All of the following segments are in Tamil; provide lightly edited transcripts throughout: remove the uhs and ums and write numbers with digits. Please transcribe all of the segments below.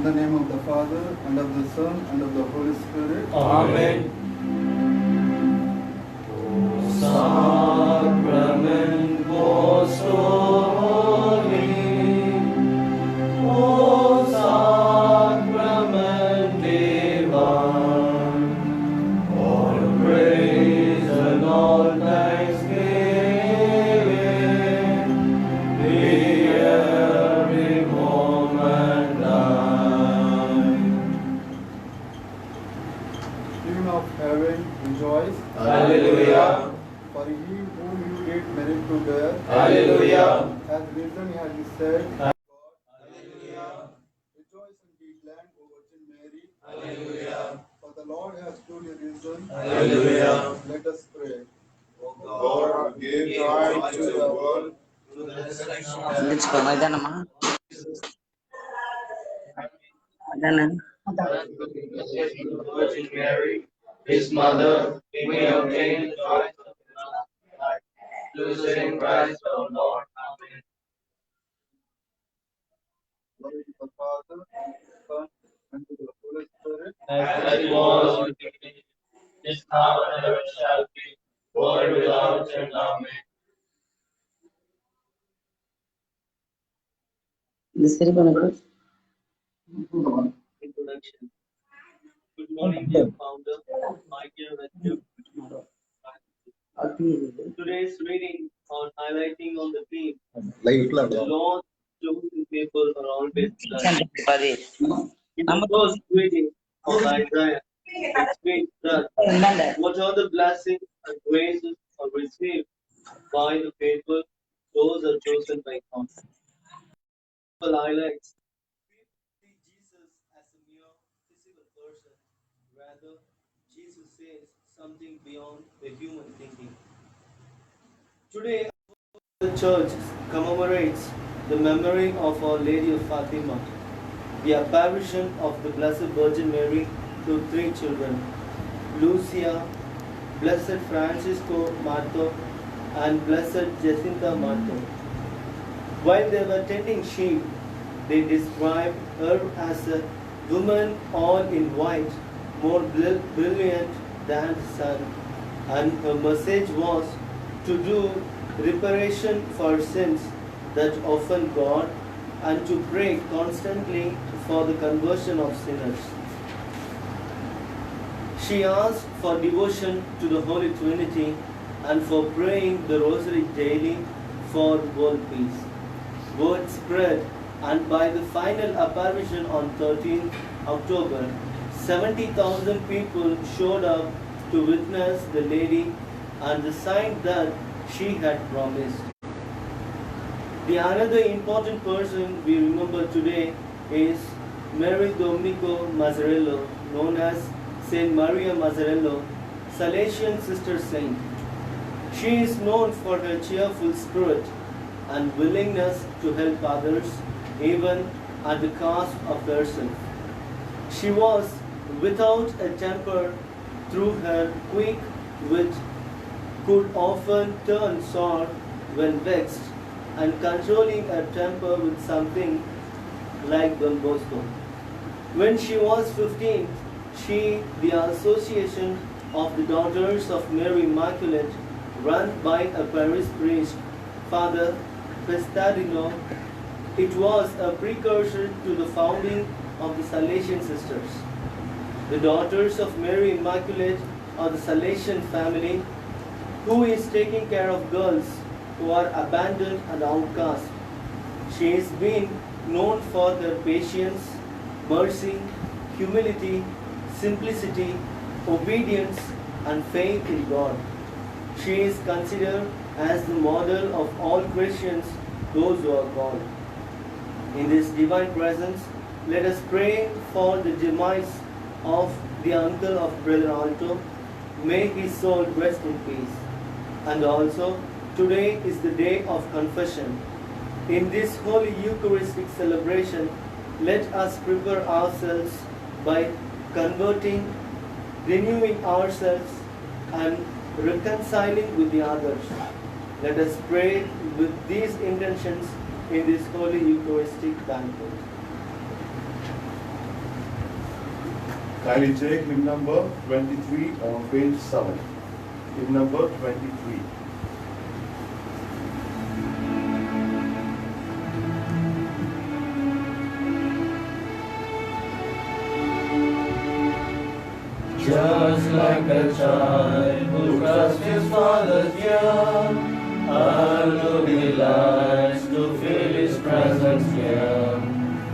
In the name of the Father, and of the Son, and of the Holy Spirit. Amen. Sacrament most holy, O sacrament divine, all praise and all thanksgiving, be every moment thine. King of heaven, rejoice. Hallelujah. For he whom you did merit to bear, Hallelujah. has risen, as he said. Hallelujah. Rejoice and be glad, O Virgin Mary, Hallelujah. for the Lord has truly risen. Hallelujah. Let us pray. O God, give joy to the world through the resurrection of the Virgin Mary, His mother, we may obtain the joy of life. Through the same Christ our Lord. Amen. Glory to the Father, and to the Son, and to the Holy Spirit. As it was in the beginning, is now and ever shall be, world without end. Amen. Introduction. Good morning, dear founder, my dear lecture. Today's reading on highlighting on the theme, the Lord's chosen people are always blessed. In the first reading of Isaiah, it speaks that what are the blessings and graces are received by the faithful, those are chosen by God. Highlights. See Jesus as a mere physical person. Rather, Jesus says something beyond the human thinking. Today, the church commemorates the memory of Our Lady of Fatima, the apparition of the Blessed Virgin Mary to three children, Lucia, Blessed Francisco Marto, and Blessed Jacinta Marto. While they were tending sheep, they described her as a woman all in white, more brilliant than the sun, and her message was to do reparation for sins that offend God and to pray constantly for the conversion of sinners. She asked for devotion to the Holy Trinity and for praying the Rosary daily for world peace. Word spread, and by the final apparition on 13th October, 70,000 people showed up to witness the Lady and the sign that she had promised. The another important person we remember today is Mary Domenico Mazzarello, known as Saint Maria Mazzarello, Salesian sister saint. She is known for her cheerful spirit and willingness to help others, even at the cost of herself. She was without a temper through her quick wit, could often turn sour when vexed, and controlling her temper with something like Don Bosco. When she was 15, she, the Association of the Daughters of Mary Immaculate, run by a Paris priest, Father Pestadino, it was a precursor to the founding of the Salesian Sisters. The Daughters of Mary Immaculate are the Salesian family who is taking care of girls who are abandoned and outcast. She has been known for her patience, mercy, humility, simplicity, obedience, and faith in God. She is considered as the model of all Christians, those who are called. In this divine presence, let us pray for the demise of the uncle of Brother Alto. May his soul rest in peace. And also, today is the day of confession. In this holy Eucharistic celebration, let us prepare ourselves by converting, renewing ourselves, and reconciling with the others. Let us pray with these intentions in this holy Eucharistic banquet. Kindly take hymn number 23 on page 7. Hymn number 23. Just like a child who trusts his father's care, and who delights to feel his presence here.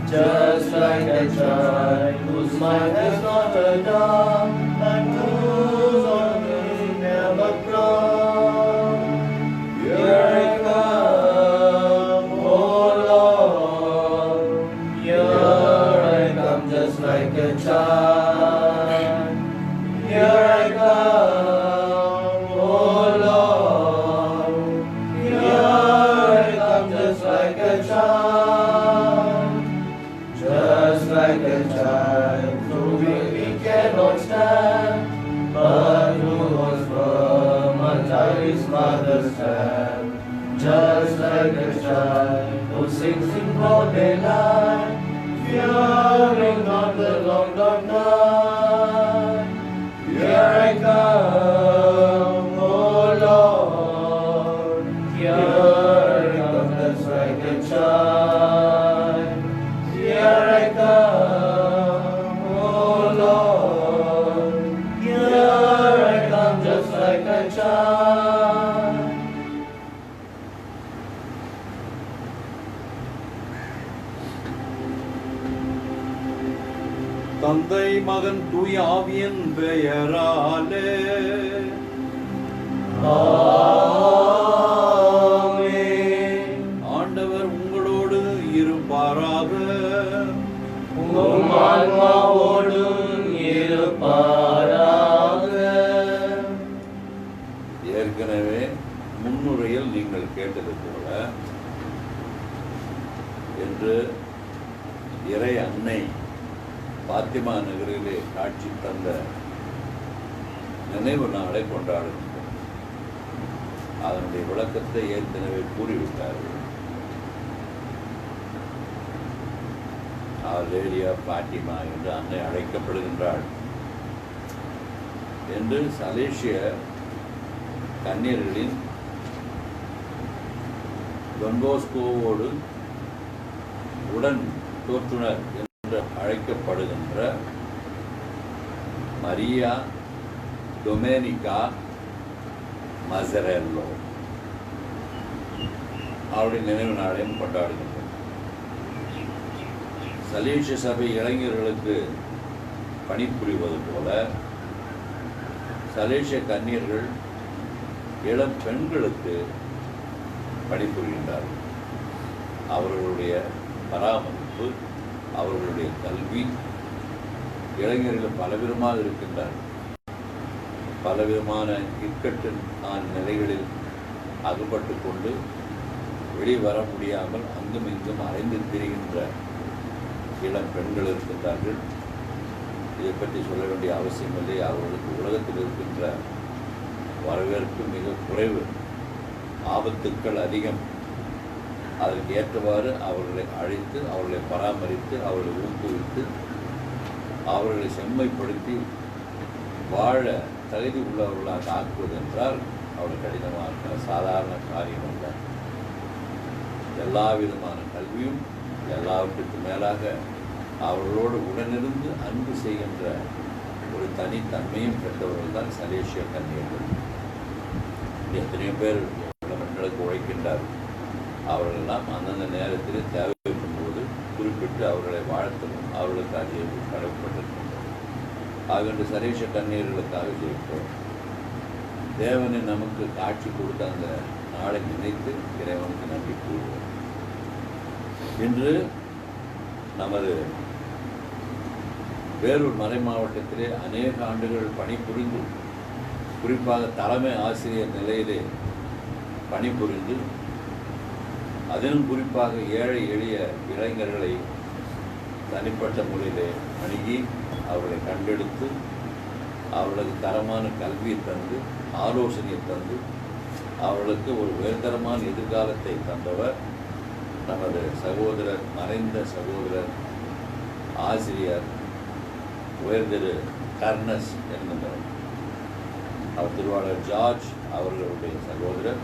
Just like a child whose mind has not a doubt, and whose on him never proud. Here I come, oh Lord, here I come just like a child. Here I come, oh Lord, here I come just like a child. Just like a child through whom he cannot stand, but who was firm under his mother's hand. Just like a child who sings in broad daylight, fearing not the long dark night. Here I come, oh Lord, here I come just like a child. Here I come, oh Lord, here I come just like a child. தந்தை மகன் தூய ஆவியின் பெயராலே ஆமென். ஆண்டவர் உங்களோடு இருப்பாராக. உம் ஆன்மாவோடும் இருப்பாராக. ஏற்கனவே முன்னுரையில் நீங்கள் கேட்டது போல என்று இறை அன்னை பாத்திமா நகரிலே காட்சி தந்த நினைவு நாளை கொண்டாடுகின்றோம். அதனுடைய விளக்கத்தை ஏற்கனவே கூறிவிட்டார்கள். லேடியா பாத்திமா என்று அன்னை அழைக்கப்படுகின்றாள் என்று சலேசிய கன்னியர்களின் டொன்போஸ்கோவோடு உடன் தோற்றுனர் என்று அழைக்கப்படுகின்ற மரியா டொமேனிகா மசரெல்லோ அவருடைய நினைவு நாளையும் கொண்டாடுகின்றோம். சலேசிய சபை இளைஞர்களுக்கு பணிபுரிவது போல சலேசிய கன்னியர்கள் இளம் பெண்களுக்கு பணிபுரிகின்றார்கள். அவர்களுடைய பராமரிப்பு, அவர்களுடைய கல்வி, இளைஞர்கள் பலவிதமாக இருக்கின்றார்கள். பலவிதமான இக்கட்டு நிலைகளில் அகப்பட்டு கொண்டு வெளிவர முடியாமல் அங்கும் இங்கும் அலைந்து திரிகின்ற இளம் பெண்கள் இருக்கின்றார்கள். இதை பற்றி சொல்ல வேண்டிய அவசியமில்லை. அவர்களுக்கு உலகத்தில் இருக்கின்ற வரவேற்பு மிக குறைவு, ஆபத்துக்கள் அதிகம். அதற்கு ஏற்றவாறு அவர்களை அழைத்து, அவர்களை பராமரித்து, அவர்களை ஊக்குவித்து, அவர்களை செம்மைப்படுத்தி வாழ தகுதி உள்ளவர்களாக ஆக்குவது என்றால் அவர்கள் கடினமாக சாதாரண காரியம் அல்ல. எல்லா விதமான கல்வியும் எல்லாவற்றுக்கும் மேலாக அவர்களோடு உடனிருந்து அன்பு செய்கின்ற ஒரு தனித்தன்மையும் பெற்றவர்கள் தான் சலேசிய கன்னியர்கள். எத்தனையோ பேர் பெண்களுக்கு உழைக்கின்றார்கள். அவர்களெல்லாம் அந்தந்த நேரத்தில் தேவைப்படும் போது குறிப்பிட்டு அவர்களை வாழ்த்தவும் அவர்களுக்காக கடவுப்பட்டிருக்கின்றோம். ஆகின்ற சலேசிய கன்னியர்களுக்காக ஜெயிப்போம். தேவனை நமக்கு காட்சி கொடுத்த அந்த நாளை நினைத்து இறைவனுக்கு நன்றி கூறுவோம். இன்று நமது வேலூர் மறை மாவட்டத்திலே அநேக ஆண்டுகள் பணிபுரிந்து, குறிப்பாக தலைமை ஆசிரியர் நிலையிலே பணிபுரிந்து, அதிலும் குறிப்பாக ஏழை எளிய இளைஞர்களை தனிப்பட்ட முறையிலே அணுகி அவர்களை கண்டெடுத்து அவர்களுக்கு தரமான கல்வியை தந்து, ஆலோசனையை தந்து, அவர்களுக்கு ஒரு உயர்தரமான எதிர்காலத்தை தந்தவர் நமது சகோதரர், மறைந்த சகோதரர் ஆசிரியர் உயர்திரு டர்னஸ் என்கின்றவர். அவர் திருவாளர் ஜார்ஜ் அவர்களுடைய சகோதரர்.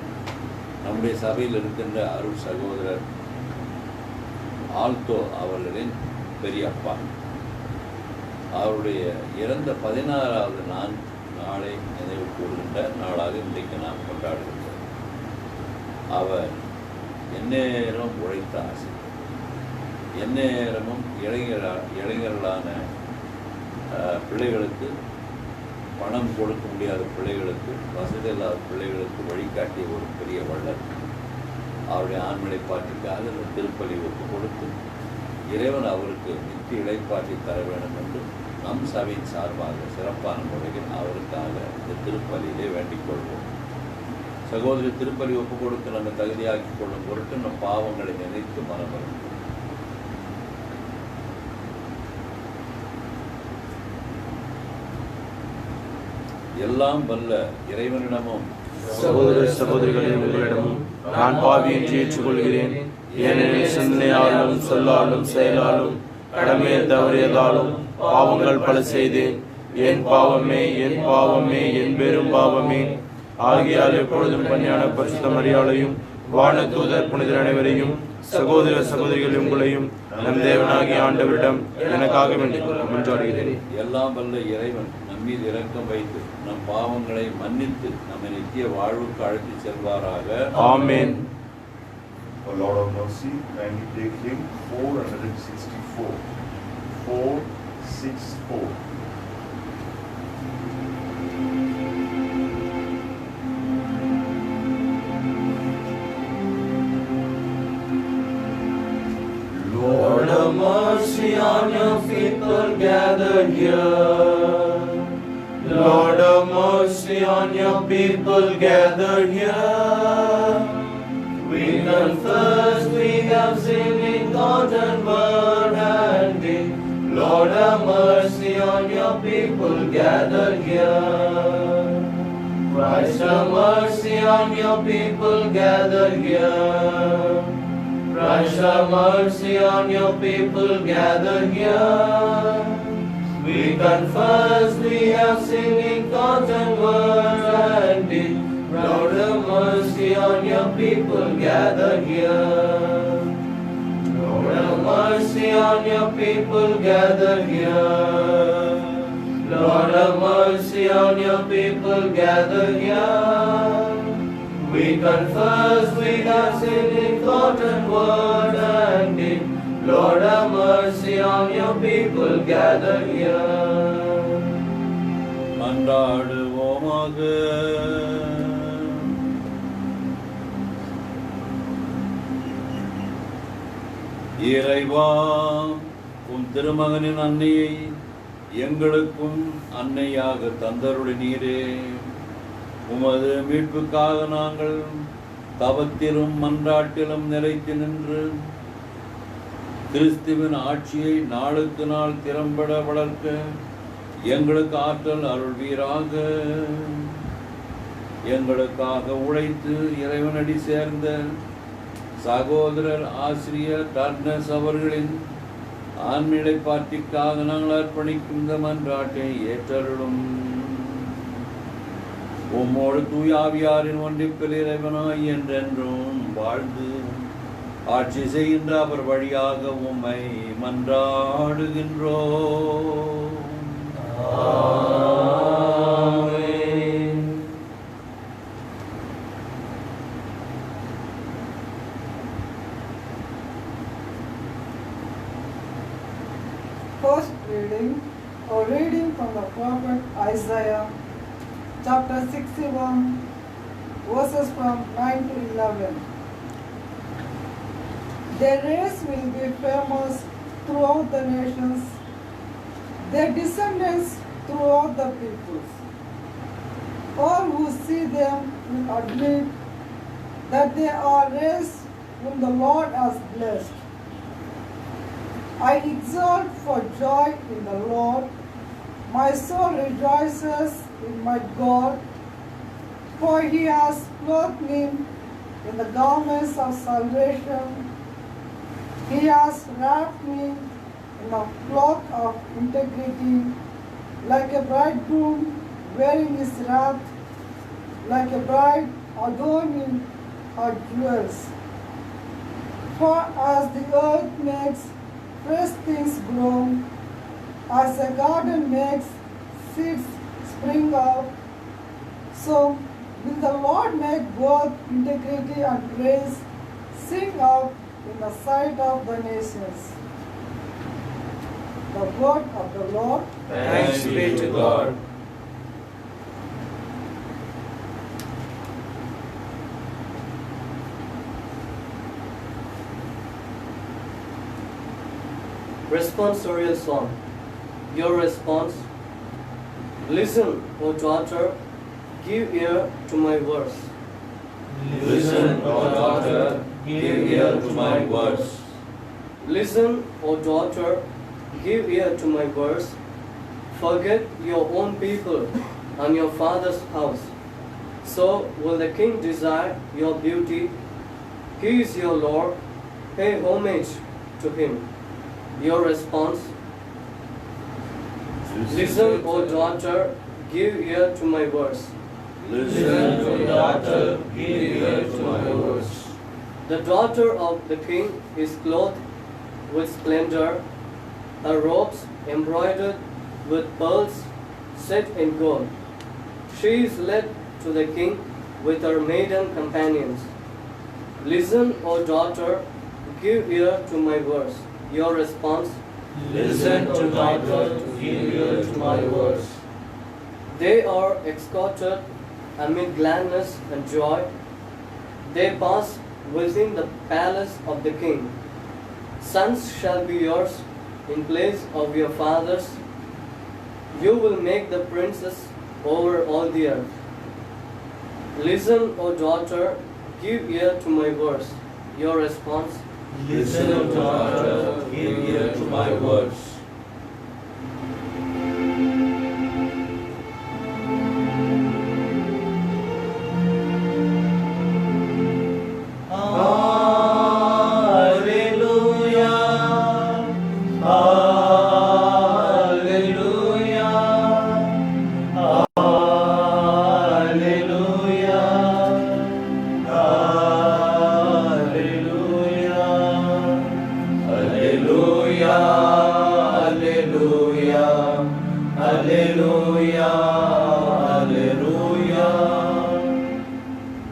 நம்முடைய சபையில் இருக்கின்ற அருள் சகோதரர் ஆல்டோ அவர்களின் பெரியப்பா. அவருடைய இறந்த 16வது நாளை நினைவு கூறுகின்ற நாளாக இன்றைக்கு நாம் கொண்டாடுகின்றோம். அவர் எந்நேரம் உழைத்த ஆசை, எந்நேரமும் இளைஞர்களான பிள்ளைகளுக்கு, பணம் கொடுக்க முடியாத பிள்ளைகளுக்கு, வசதி இல்லாத பிள்ளைகளுக்கு வழிகாட்டிய ஒரு பெரிய வள்ளல். அவருடைய ஆண்மலை பாட்டிற்காக இந்த திருப்பலி ஒப்பு கொடுத்து இறைவன் அவருக்கு நித்திய இளைப்பாற்றி தர வேண்டும் என்று நம் சபையின் சார்பாக சிறப்பான முறையில் அவருக்காக இந்த திருப்பலியிலே வேண்டிக் கொள்வோம். சகோதரி, திருப்பலி ஒப்பு கொடுத்து நம்ம தகுதியாக்கி கொள்ளும் பொருட்டு நம் பாவங்களை நினைத்து மனமரும். எல்லாம் வல்ல இறைவனிடமும் சகோதர சகோதரிகளே, உங்களிடமும் நான் பாவியின்றி ஏற்றுக்கொள்கிறேன். ஏனெனில் சிந்தனையாலும் சொல்லாலும் செயலாலும் கடமையை தவறியதாலும் பாவங்கள் பல செய்தேன். என் பாவமே, என் பாவமே, என் பெரும் பாவமே. ஆகியால் எப்பொழுதும் பணியான பரிசுத்த மரியாதையும் வானதூதர் புனிதர் அனைவரையும் சகோதர சகோதரிகள் உங்களையும் நம் தேவனாகிய ஆண்டவரிடம் எனக்காக வேண்டிக் மன்றாடுகிறேன். எல்லாம் வல்ல இறைவன் நம் மீது இரக்கம் வைத்து நம் பாவங்களை மன்னித்து நம்மை நித்திய வாழ்வுக்கு அழைத்து செல்வாராக. ஆமென். O Lord of mercy, kindly take him 464. 464. Lord of mercy on your people gathered here. Lord of mercy on your people gathered here. We confess we have sinned in thought and word and deed. Lord have mercy on your people gathered here. Christ have mercy on your people gathered here. Christ have mercy on your people gathered here. We confess we have sinned in thought and word and deed. Lord have mercy on your people gathered here. Lord have mercy on your people gathered here. Lord have mercy on your people gathered here. We confess we have sinned in thought and word and deed. Lord have mercy on your people gathered here. மன்றாடுவோமாக. இறைவா, உம் திருமகனின் அன்னையை எங்களுக்கும் அன்னையாக தந்தருளினீரே. உமது மீட்புக்காக நாங்கள் தவத்திலும் மன்றாட்டிலும் நிலைத்து நின்று கிறிஸ்துவின் ஆட்சியை நாளுக்கு நாள் திறம்பட வளர்க்க எங்களுக்கு ஆற்றல் அருள்வீராக. எங்களுக்காக உழைத்து இறைவனடி சேர்ந்த சகோதரர் ஆசிரியர் டர்னஸ் அவர்களின் ஆண்மையை பாட்டிற்காக நாங்கள் அர்ப்பணிக்கும் இந்த மன்றாட்டை ஏற்றருளும். உம்மோடு தூயாவியாரின் ஒன்றிப்பில் இறைவனாய் என்றென்றும் வாழ்ந்து ஆட்சி செய்கின்ற அவர் வழியாக உம்மை மன்றாடுகின்றோம். ஆமென். First reading, a reading from the prophet Isaiah, chapter 61, verses from 9 to 11. Their race will be famous throughout the nations, their descendants throughout the peoples. All who see them will admit that they are a race whom the Lord has blessed. I exult for joy in the Lord. My soul rejoices in my God, for he has clothed me in the garments of salvation. He has wrapped me in in a cloth of integrity, like a bridegroom wearing his wrath, like a bride adorned in her jewels. For as the earth makes fresh things grow, as a garden makes seeds spring up, so will the Lord make both integrity and grace sing out in the sight of the nations. The word of the Lord. Thanks be to God. Responsorial song. Your response. Listen, O daughter, give ear to my words. Listen, O daughter, give ear to my words. Listen, O daughter, give ear to my words. Forget your own people and your father's house. So will the king desire your beauty. He is your Lord. Pay homage to him. Your response. Listen, O daughter, give ear to my words. Listen, O daughter, give ear to my words. The daughter of the king is clothed with splendor, her robes embroidered with pearls set in gold. She is led to the king with her maiden companions. Listen, O daughter, give ear to my words. Your response. Listen, O daughter, give ear to my words. They are escorted amid gladness and joy. They pass within the palace of the king. Sons shall be yours in place of your fathers. You will make the princess over all the earth. Listen, O daughter, give ear to my words. Your response. Listen, O daughter, give ear to my words.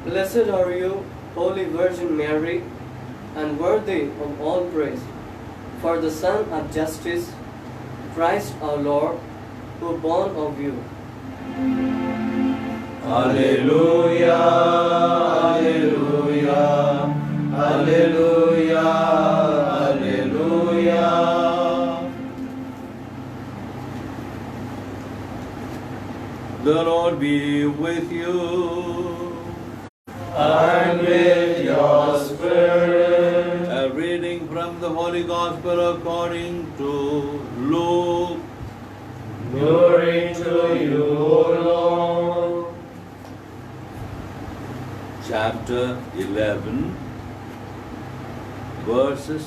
Blessed are you, Holy Virgin Mary, and worthy of all praise, for the Son of Justice, Christ our Lord, who born of you. Alleluia, Alleluia, Alleluia, Alleluia. The Lord be with you. And with your spirit. A reading from the Holy Gospel according to Luke. Glory to you, O Lord. Chapter 11, verses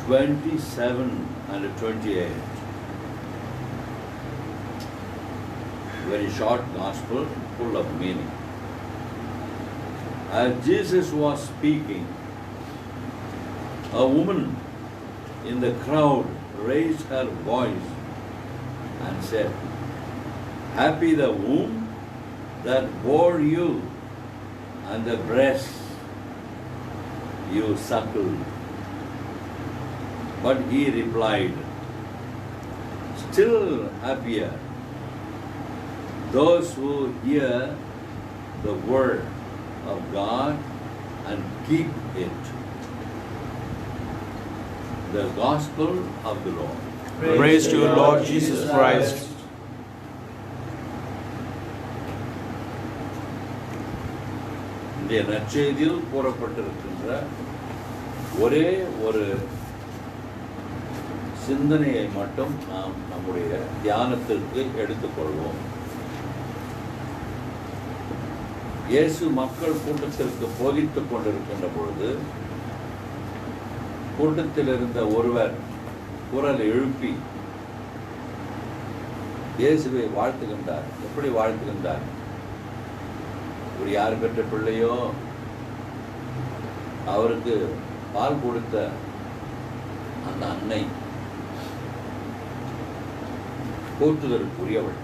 27 and 28. Very short gospel, full of meaning. As Jesus was speaking, a woman in the crowd raised her voice and said, "Happy the womb that bore you and the breast you suckled." But he replied, "Still happier those who hear the word of God and keep it." The Gospel of the Lord. Praise to you, Lord Jesus Christ. இன்றைய நற்செய்தியில் கூறப்பட்டிருக்கின்ற ஒரே ஒரு சிந்தனையை மட்டும் நாம் நம்முடைய தியானத்திற்கு எடுத்துக்கொள்வோம். இயேசு மக்கள் கூட்டத்திற்கு போதித்துக் கொண்டிருக்கின்ற பொழுது கூட்டத்தில் இருந்த ஒருவர் குரல் எழுப்பி இயேசுவை வாழ்த்துகின்றார். எப்படி வாழ்த்துகின்றார்? ஒரு யார் பெற்ற பிள்ளையோ அவருக்கு பால் கொடுத்த அந்த அன்னை போற்றுதலுக்குரியவள்.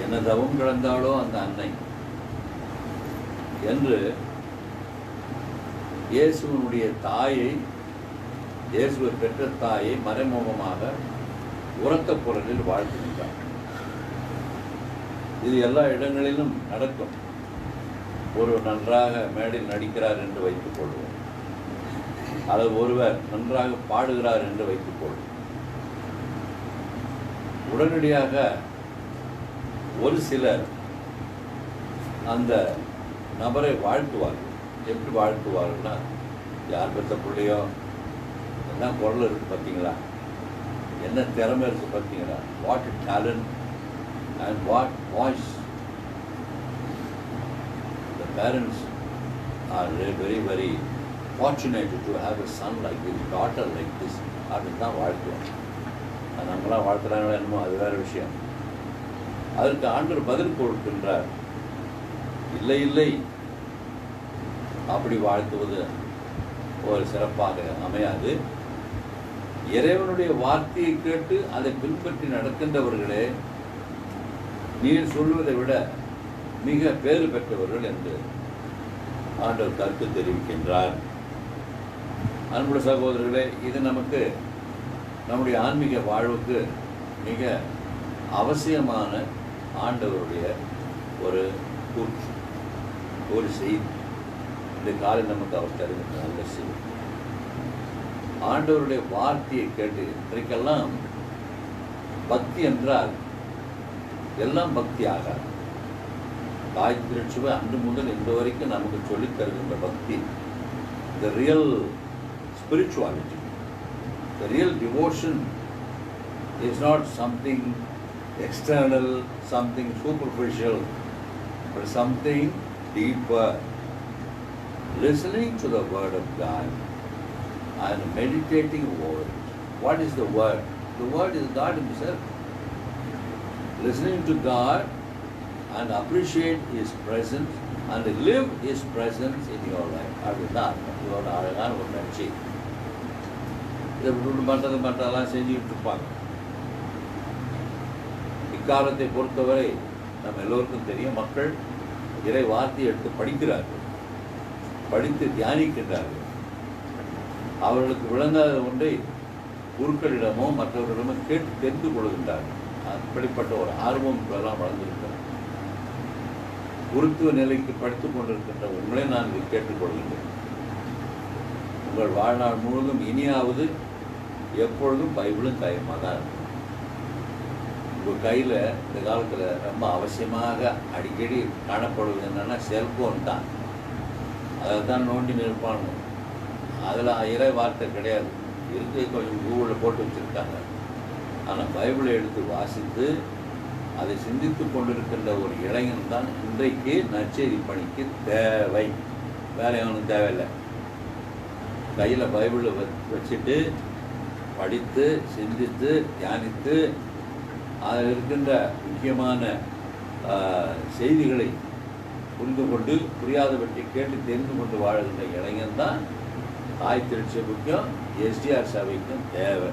என்ன தவம் கிடந்தாளோ அந்த அன்னை என்று இயேசுவனுடைய தாயை, இயேசுவை பெற்ற தாயை மறைமுகமாக உரத்த குரலில் வாழ்த்துகின்றார். இது எல்லா இடங்களிலும் நடக்கும். ஒருவர் நன்றாக மேடையில் நடிக்கிறார் என்று வைத்துக் கொள்வோம், அல்லது ஒருவர் நன்றாக பாடுகிறார் என்று வைத்துக் கொள்வோம். உடனடியாக ஒரு சிலர் அந்த நபரை வாழ்த்துவார்கள். எப்படி வாழ்த்துவார்கள்னா, யார் பெற்ற பிள்ளையோ, என்ன குரல் இருக்கு பார்த்தீங்களா, என்ன திறமை இருக்கு பார்த்தீங்களா, what talent and what voice. The parents are very, very fortunate to have a son like this, daughter like this. அப்படின்னு தான் வாழ்த்துவோம். நம்மளாம் வாழ்த்துறாங்களோ என்னமோ அது வேற விஷயம். அதற்கு ஆண்டவர் பதில் கொடுக்கின்றார், இல்லை இல்லை, அப்படி வாழ்த்துவது ஒரு சிறப்பாக அமையாது. இறைவனுடைய வார்த்தையை கேட்டு அதை பின்பற்றி நடக்கின்றவர்களே நீர் சொல்வதை விட மிக பேறு பெற்றவர்கள் என்று ஆண்டவர் கருத்து தெரிவிக்கின்றார். அன்புள்ள சகோதரர்களே, இது நமக்கு நம்முடைய ஆன்மீக வாழ்வுக்கு மிக அவசியமான ஆண்டவருடைய ஒரு கூற்று, ஒரு செய்தி. இந்த காலம் நமக்கு அவர் தருகின்ற நல்ல செய்தி. ஆண்டவருடைய வார்த்தையை கேட்டு இன்றைக்கெல்லாம் பக்தி என்றால் எல்லாம் பக்தி ஆகாது. தாய் திருச்சுவை அன்று முதல் இன்று வரைக்கும் நமக்கு சொல்லித் தருகின்ற பக்தி, the real spirituality, the real devotion is not something external, something superficial, but something deeper. Listening to the word of God and meditating over it. What is the word? The word is God himself. Listening to God and appreciate his presence and live his presence in your life. அதுதான் இதோட அழகான ஒரு நட்சி. இதை விட்டு மற்றெல்லாம் செஞ்சுக்கிட்டு இருப்பாங்க. இக்காலத்தை பொறுத்தவரை நம்ம எல்லோருக்கும் தெரியும், மக்கள் இறை வார்த்தையை எடுத்து படிக்கிறார்கள், படித்து தியானிக்கின்றார்கள். அவர்களுக்கு விளங்காத ஒன்றை குருக்களிடமோ மற்றவர்களிடமோ கேட்டு தெரிந்து கொள்கின்றார்கள். அப்படிப்பட்ட ஒரு ஆர்வம் இப்பெல்லாம் வளர்ந்திருக்கிறது. குருத்துவ நிலைக்கு படித்துக் கொண்டிருக்கின்ற உங்களை நான் இதை கேட்டுக்கொள்கின்றேன். உங்கள் வாழ்நாள் முழுவதும் இனியாவது எப்பொழுதும் பைபிளும் கையுமாக தான் இருக்கும். உங்கள் கையில் இந்த காலத்தில் ரொம்ப அவசியமாக அடிக்கடி காணப்படுவது என்னென்னா செல்ஃபோன் தான். அதை தான் நோண்டி நிற்பாங்க. அதில் இறை வார்த்தை கிடையாது, இருக்கு, கொஞ்சம் கூகுளில் போட்டு வச்சுருக்காங்க. ஆனால் பைபிளை எடுத்து வாசித்து அதை சிந்தித்து கொண்டிருக்கின்ற ஒரு இளைஞன் தான் இன்றைக்கு நற்செய்தி பணிக்கு தேவை. வேலை அவனுக்கு தேவையில்லை. கையில் பைபிளை வச்சுட்டு படித்து சிந்தித்து தியானித்து அதில் இருக்கின்ற முக்கியமான செய்திகளை புரிந்து கொண்டு புரியாதவற்றை கேட்டு தெரிந்து கொண்டு வாழ்கின்ற இளைஞன் தான் தாய் திருச்சபைக்கும் எஸ்டிஆர் சபைக்கும் தேவை.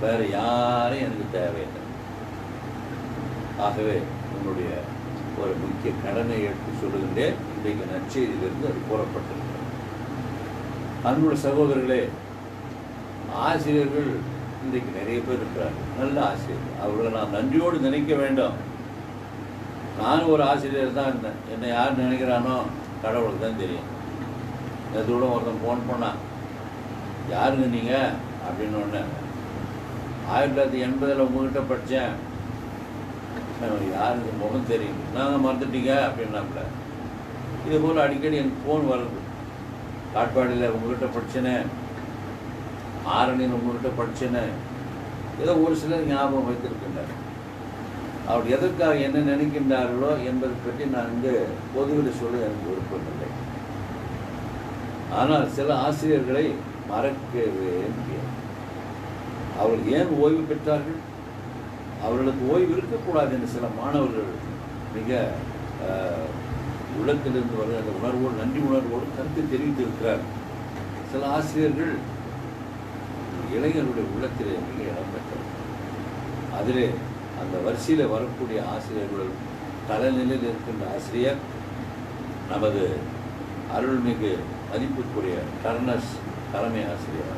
வேறு யாரும் எனக்கு தேவையில்லை. ஆகவே உன்னுடைய ஒரு முக்கிய கடனை எடுத்து சொல்லுகின்றேன். இன்றைக்கு நற்செய்தியிலிருந்து அது கூறப்பட்டிருக்கிறது. அன்புள்ள சகோதரர்களே, ஆசிரியர்கள் இன்றைக்கு நிறைய பேர் இருக்கிறார்கள், நல்ல ஆசிரியர்கள். அவர்களை நாம் நன்றியோடு நினைக்க வேண்டும். நானும் ஒரு ஆசிரியர் தான் இருந்தேன். என்னை யார் நினைக்கிறானோ கடவுளுக்கு தான் தெரியும். நேற்றோட ஒருத்தன் ஃபோன் பண்ணான், யாருங்க நீங்கள் அப்படின்னு ஒன்று, 1980 உங்ககிட்ட படித்தேன், யாருக்கு முகம் தெரியும், நாங்கள் மறந்துட்டீங்க அப்படின்னாப்புல. இது போல் அடிக்கடி எனக்கு ஃபோன் வருது. காட்பாடியில் உங்ககிட்ட படித்தேனே, ஆரணியில் உங்ககிட்ட படித்தேனே, ஏதோ ஒரு சிலர் ஞாபகம் வைத்திருக்கின்றார். அவர் எதற்காக என்ன நினைக்கின்றார்களோ என்பதை பற்றி நான் இங்கு பொதுவில் சொல்ல எனக்கு விருப்பமில்லை. ஆனால் சில ஆசிரியர்களை மறக்கவே முடியாது. அவர்கள் ஏன் ஓய்வு பெற்றார்கள்? அவர்களுக்கு ஓய்வு இருக்கக்கூடாது என்று சில மாணவர்கள் மிக உள்ளத்திலிருந்து வருகிற அந்த உணர்வோடு, நன்றி உணர்வோடு கருத்து தெரிவித்திருக்கிறார். சில ஆசிரியர்கள் இளைஞர்களுடைய உள்ளத்திலே மிக இடம் பெற்றார். அதிலே அந்த வரிசையில் வரக்கூடிய ஆசிரியர்கள் தலைநிலையில் இருக்கின்ற ஆசிரியர் நமது அருள்மிகு மதிப்புக்குரிய டர்னஸ் தலைமை ஆசிரியர்.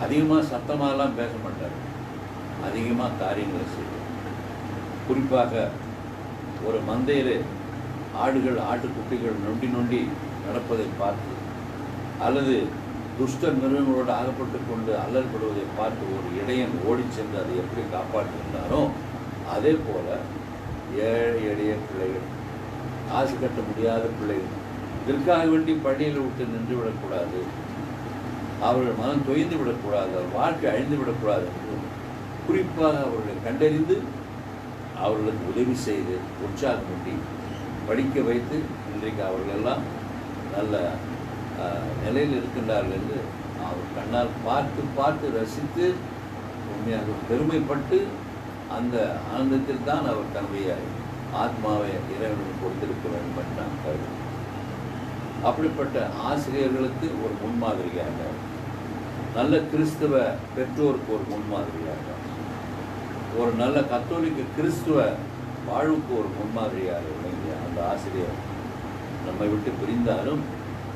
அதிகமாக சத்தமாகலாம் பேச மாட்டார், அதிகமாக காரியங்களை செய்வார். குறிப்பாக ஒரு மந்தையிலே ஆடுகள் ஆட்டுக்குட்டிகள் நொண்டி நொண்டி நடப்பதை பார்த்து, அல்லது துஷ்ட மிருகங்களோடு அகப்பட்டு கொண்டு அல்லல்படுவதை பார்த்து ஒரு இடையன் ஓடி சென்று அதை எப்படி காப்பாற்றுகின்றாரோ அதே போல ஏழை எளிய பிள்ளைகள், காசு கட்ட முடியாத பிள்ளைகள், இதற்காக வேண்டி பள்ளியில் விட்டு நின்று விடக்கூடாது, அவர்கள் மனம் தொய்ந்து விடக்கூடாது, அவர் வாழ்க்கை அழிந்து விடக்கூடாது என்று குறிப்பாக அவர்களை கண்டறிந்து அவர்களுக்கு உதவி செய்து உற்சாகமூட்டி படிக்க வைத்து இன்றைக்கு அவர்களெல்லாம் நல்ல நிலையில் இருக்கின்றார்கள் என்று அவர் கண்ணால் பார்த்து பார்த்து ரசித்து உண்மையாக பெருமைப்பட்டு அந்த ஆனந்தத்தில் தான் அவர் தன்னுடைய ஆத்மாவை இறைவனுக்கு கொடுத்திருக்க வேண்டும் என்று நான் கருதுகிறேன். அப்படிப்பட்ட ஆசிரியர்களுக்கு ஒரு முன்மாதிரியாக, நல்ல கிறிஸ்துவ பெற்றோருக்கு ஒரு முன்மாதிரியாக, ஒரு நல்ல கத்தோலிக்க கிறிஸ்துவ வாழ்வுக்கு ஒரு முன்மாதிரியாக விளங்கிய அந்த ஆசிரியர் நம்மை விட்டு பிரிந்தாலும்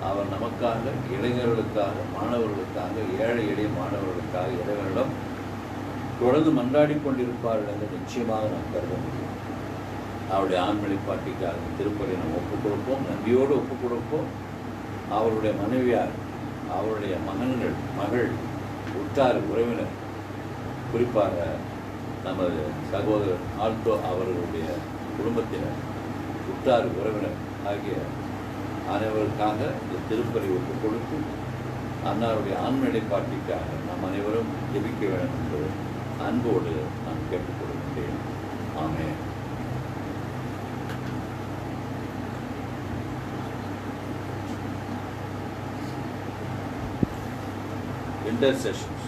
அவர் நமக்காக, இளைஞர்களுக்காக, மாணவர்களுக்காக, ஏழை எளிய மாணவர்களுக்காக இறைவனிடம் தொடர்ந்து மன்றாடி கொண்டிருப்பார்கள் என்று நிச்சயமாக நாம் கருத முடியும். அவருடைய ஆண்மொழிப்பாட்டிக்காக திருப்பதி நாம் ஒப்புக் கொடுப்போம், நன்றியோடு ஒப்புக் கொடுப்போம். அவருடைய மனைவியார், அவருடைய மகன்கள், மகள், உற்றார் உறவினர், குறிப்பாக நமது சகோதரர் ஆல்டோ அவர்களுடைய குடும்பத்தினர், உற்றார் உறவினர் ஆகிய அனைவருக்காக இந்த திருப்பலி ஒப்புக் கொடுத்து அன்னாருடைய ஆண்மொழிப்பாட்டிக்காக நாம் அனைவரும் ஜெபிக்க வேண்டும் என்று அன்போடு நான் கேட்டுக்கொள்கின்றேன். ஆமென். Intercessions.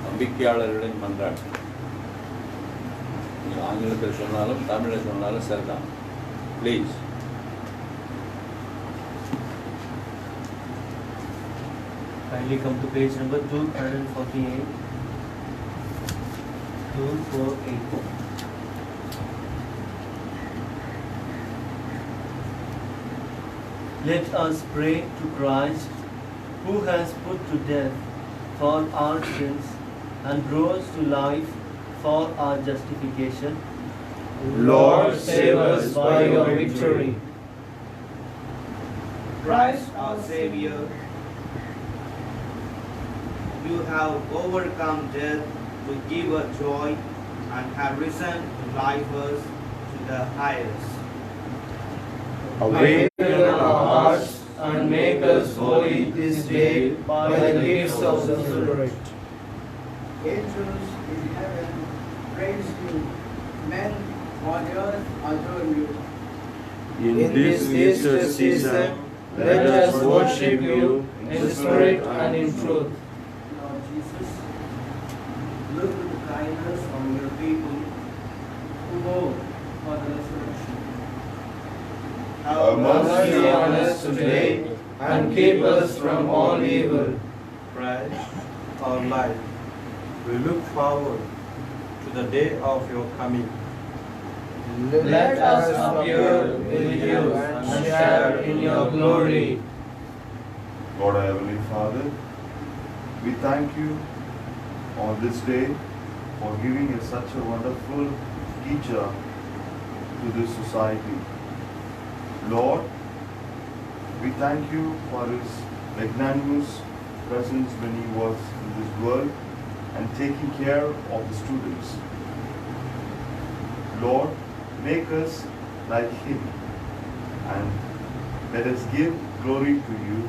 நம்பிக்கையாளர்களின் மன்றாட்டு. நீங்கள் ஆங்கிலத்தில் சொன்னாலும் தமிழில் சொன்னாலும் சரிதான். Please. Kindly come to page number 248. 248. Let us pray to Christ, who has put to death for our sins and rose to life for our justification. Lord, save us by your victory. Christ our Savior, you have overcome death to give us joy and have risen to life us to the highest. Awaken our hearts and make us holy this day by the gifts of the Spirit. Angels in heaven praise you, men on earth adore you. In this Easter season, let us worship you in spirit and in truth. Lord Jesus, look with kindness on your people who hope for the resurrection. Have mercy on us today and keep us from all evil. Christ, our life, we look forward to the day of your coming. Let us appear with you and share in your glory. God, our Heavenly Father, we thank you on this day for giving us such a wonderful teacher to this society. Lord, we thank you for his magnanimous presence when he was in this world and taking care of the students. Lord, make us like him and let us give glory to you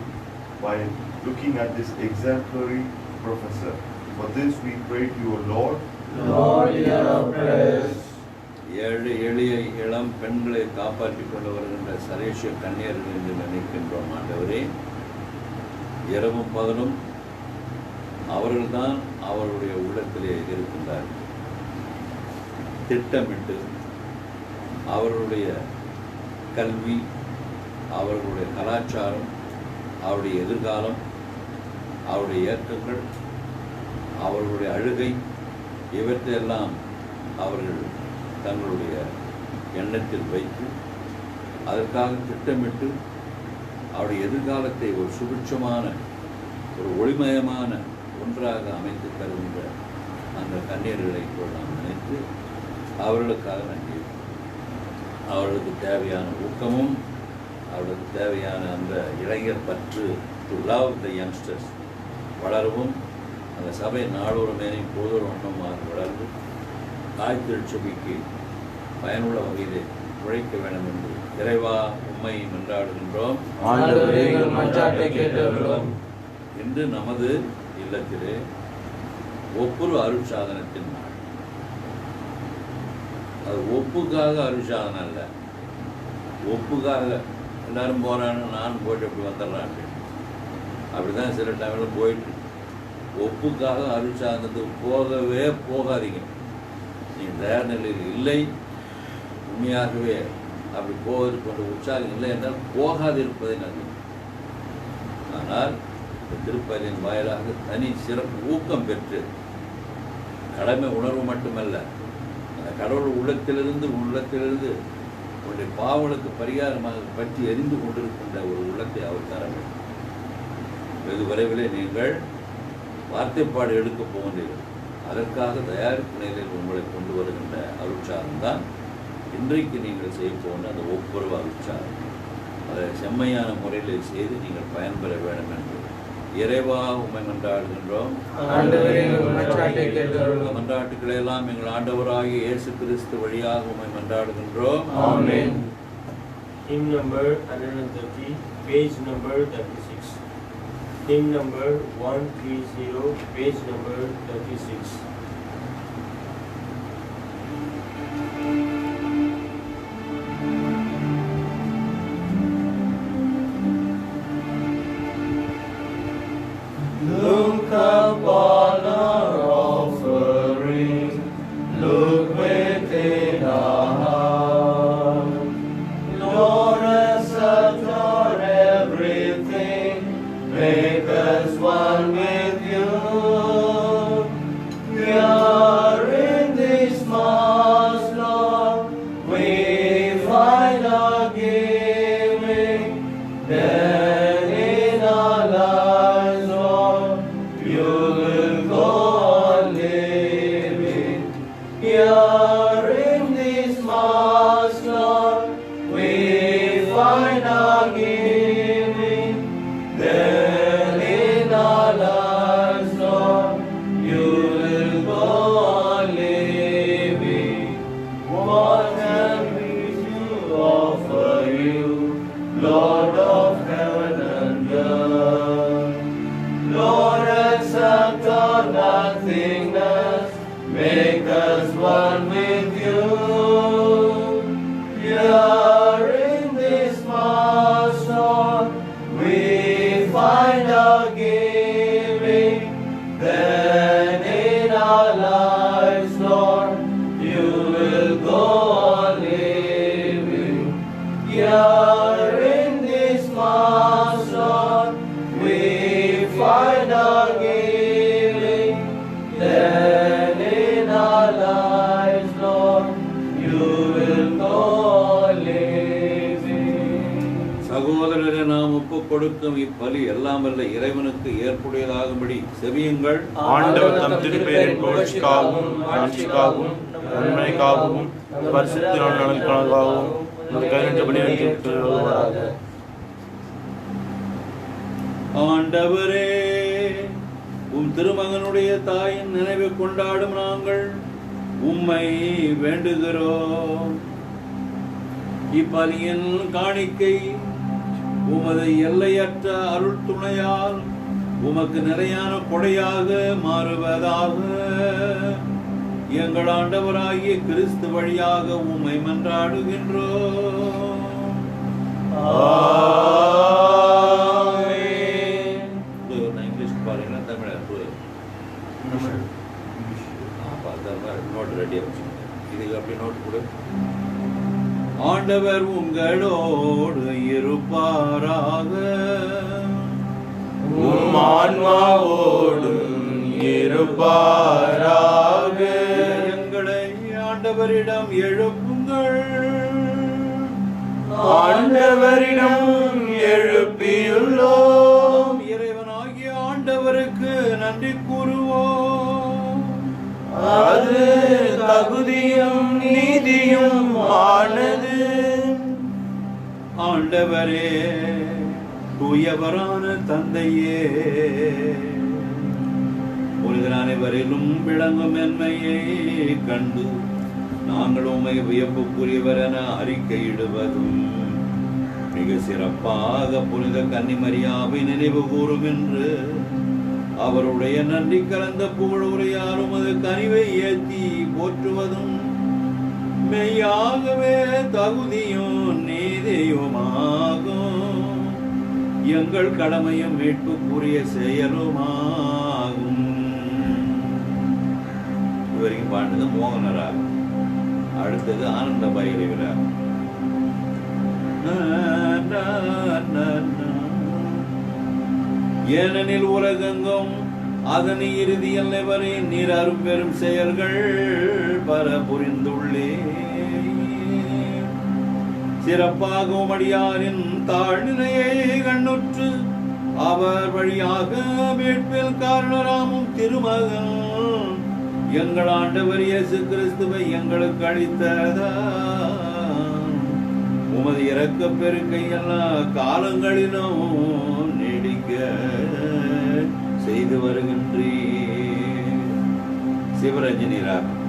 by looking at this exemplary professor. For this we pray to you, O Lord. Lord, hear our prayers. எளிய இளம் பெண்களை காப்பாற்றிக் கொண்டு வருகின்ற சரேஷிய கன்னியர்கள் என்று நினைக்கின்றோம். ஆண்டவரே, இரவும் பகலும் அவர்கள்தான் அவருடைய உள்ளத்திலே இருக்கின்றார்கள். திட்டமிட்டு அவர்களுடைய கல்வி, அவர்களுடைய கலாச்சாரம், அவருடைய எதிர்காலம், அவருடைய ஏற்றங்கள், அவர்களுடைய அழுகை, இவற்றையெல்லாம் அவர்கள் தங்களுடைய எண்ணத்தில் வைத்து அதற்காக திட்டமிட்டு அவருடைய எதிர்காலத்தை ஒரு சுபிட்சமான, ஒரு ஒளிமயமான ஒன்றாக அமைத்து தருகின்ற அந்த கன்னியர்களை கூட நாம் நினைத்து அவர்களுக்காக நன்றி. அவர்களுக்கு தேவையான ஊக்கமும் அவர்களுக்கு தேவையான அந்த இளைஞர் பற்று டு லவ் த யங்ஸ்டர்ஸ் வளரவும், அந்த சபை நாடொரு மேனையும் போதொரு ஒன்றமாக வளர்ந்து தாய்த்திருச்சபைக்கு பயனுள்ள வகையிலே உழைக்க வேண்டும் என்று இறைவா உம்மை மன்றாடுகின்றோம். இன்று நமது இல்லத்திலே ஒவ்வொரு அருட்சாதனத்தின் நாள். அது ஒப்புக்காக அருட்சாதனம் அல்ல, ஒப்புக்காக எல்லாரும் போகிறான்னு நான் போயிட்டு அப்படி வந்துடுறேன் அப்படிதான் சில டைமில் போயிட்டு. ஒப்புக்காக அருட்சாதனத்துக்கு போகவே போகாதீங்க. நீங்கள் தயார் நிலையில் இல்லை, உண்மையாகவே அப்படி போவதற்கு கொண்டு உற்சாகம் இல்லை என்றால் போகாது இருப்பதை நல்லது. ஆனால் இந்த திருப்பலியின் வாயிலாக தனி சிறப்பு ஊக்கம் பெற்று கடமை உணர்வு மட்டுமல்ல, அந்த கடவுள் உள்ளத்திலிருந்து உன்னுடைய பாவங்களுக்கு பரிகாரமாக பற்றி எரிந்து கொண்டிருக்கின்ற ஒரு உள்ளத்தை அவர் தர வேண்டும். வெகு விரைவிலே நீங்கள் வார்த்தைப்பாடு எடுக்கப் போகின்றீர்கள். அதற்காக தயாரிப்பு நிலையில் உங்களை கொண்டு வருகின்ற அருட்சாரம் தான் இன்றைக்கு நீங்கள் செய்ய போகின்ற அந்த ஒவ்வொரு அருட்சாரம். அதை செம்மையான முறையில் செய்து நீங்கள் பயன்பெற வேண்டும் என்று இறைவா உம்மை மன்றாடுகின்றோம். மன்றாட்டுக்களை எல்லாம் எங்கள் ஆண்டவராகிய இயேசு கிறிஸ்து வழியாக உம்மை மன்றாடுகின்றோம். ஆமென். Hymn number 130, page number 36. Hymn number 130, page number 36. Look upon our offering, look within our heart. Lord, accept our everything, make us one with you. We are in this mass, Lord, we find our giving. Then in our lives, Lord, you will go on living. Here in this mass, Lord, we find our giving. Then in our lives, Lord, you will go on living. What can we do offer you, Lord of heaven and earth? Lord, accept our nothingness, make us one with you. Here in this mass, Lord, we find our giving. Then in our lives, Lord, you will go on living. Here in this mass, Lord, we find our giving. Then in our lives, Lord, you will go on living. சகோதரரை நாம் ஒப்புக் கொடுக்கும் இப்பலி எல்லாம் வல்ல இறைவனுக்கு ஏற்புடையதாகும்படி செவியுங்கள். ஆண்டவர் தம் திருப்பெயரின் புகழ்ச்சிக்காகவும் ஆட்சிக்காகவும் நன்மைக்காகவும் பரிசுத்த நலனுக்காகவும் உமது கையின்றபடி வருவாராக. ஆண்டவரே, உம் திருமகனுடைய தாயின் நினைவை கொண்டாடும் நாங்கள் உம்மை வேண்டுகிறோம். இப்பலியின் காணிக்கை உமது எல்லையற்ற அருள் துணையால் உமக்கு நிறையான கொடையாக மாறுவதாக. எங்கள் ஆண்டவராகிய கிறிஸ்து வழியாக உம்மை மன்றாடுகின்றோம். இங்கிலீஷ் பாருங்க, தமிழ் நோட் ரெடியா வச்சுக்கோங்க. இதுக்கு அப்படி நோட் கொடு. ஆண்டவர் உங்களோடு இருப்பாராக. உம் ஆன்மாவோடும் இருப்பாராக. எங்களை ஆண்டவரிடம் எழுப்புங்கள். ஆண்டவரிடம் எழுப்பியுள்ளோம். இறைவனாகிய ஆண்டவருக்கு நன்றி கூறுவோம். அது தகுதியும் நீதியும் ஆனது. ஆண்டவரே, தூயவரான தந்தையே, புனிதர் அனைவரிலும் விளங்கும் மென்மையை கண்டு நாங்கள் உம்மை வியப்புக்குரியவர் என அறிக்கையிடுவதும் மிக சிறப்பாக புனித கன்னிமரியாவை நினைவு கூறும் என்று அவருடைய நன்றி கலந்த புகழுரையாரும் அது கனிவை ஏற்றி போற்றுவதும் மெய்யாகவே தகுதியும் நீதியுமாகும். எங்கள் கடமையும் மீட்புக்குரிய செயலுமாகும். இதுவரைக்கும் பாண்டது மோகனராக. அடுத்தது ஆனந்த பைரவி விழா. ஏனெனில் உலகெங்கும் அதன் இறுதி எல்லை வரை நீர் அரும்பெரும் செயல்கள் பல புரிந்துள்ளே. சிறப்பாக உமடியாரின் தாழ்நிலையை கண்ணுற்று அவர் வழியாக மீட்பில் காரணராமும் திருமகன் எங்கள் ஆண்டவர் இயேசு கிறிஸ்துவை எங்களுக்கு அளித்ததா உமது இரக்கப் பெருக்கை எல்லா காலங்களிலும் நீடிக்க செய்து வருகின்றீர். சிவரஞ்சனி ராகம்.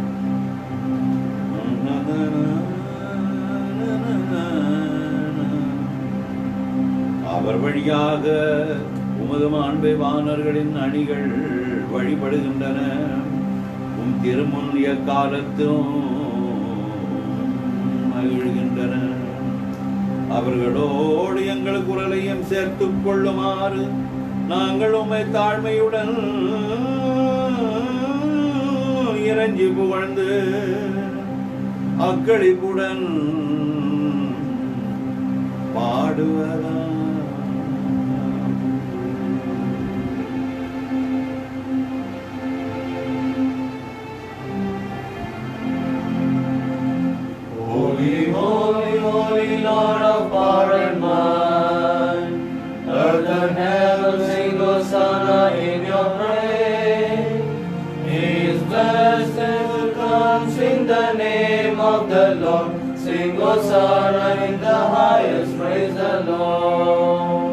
அவர் வழியாக உமது மாண்பை வானர்களின் அணிகள் வழிபடுகின்றன. உம் திருமுன் எக்காலத்தும் மகிழ்கின்றன. அவர்களோடு எங்கள் குரலையும் சேர்த்துக் கொள்ளுமாறு நாங்கள் உம்மை தாழ்மையுடன் இறைஞ்சி புகழ்ந்து அக்களிப்புடன் பாடுவதா. Holy, holy, holy Lord of power and might, earth and heaven sing Hosanna in your praise. He is blessed who comes in the name of the Lord. Sing Hosanna in the highest, praise the Lord.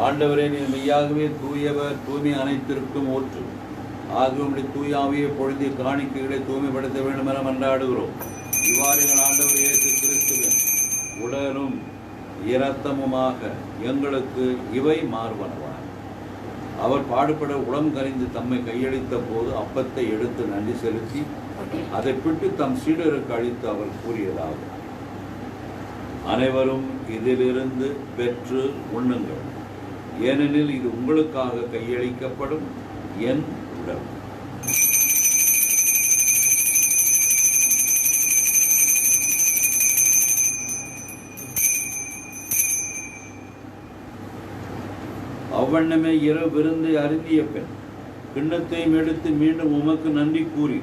ஆண்டவரே, நீர் மெய்யாகவே தூயவர், தூய்மை அனைத்திற்கும் ஊற்று. ஆகவே தூய ஆவியை பொழுது காணிக்கைகளை தூய்மைப்படுத்த வேண்டும் என மன்றாடுகிறோம். இவ்வாறு எங்கள் ஆண்டவர் இயேசு கிறிஸ்துவின் உடலும் இரத்தமுமாக எங்களுக்கு இவை மாறுவனவாய். அவர் பாடுபட உளம் கரிந்து தம்மை கையளித்த போது அப்பத்தை எடுத்து நன்றி செலுத்தி அதை பிட்டு தம் சீடருக்கு அளித்து அவர் கூறியதாகும், அனைவரும் இதிலிருந்து பெற்று உண்ணுங்கள், ஏனெனில் இது உங்களுக்காக கையளிக்கப்படும் என் உடல். அவ்வண்ணமே இரவு விருந்தை அருந்திய பெண் கிண்ணத்தையும் எடுத்து மீண்டும் உமக்கு நன்றி கூறி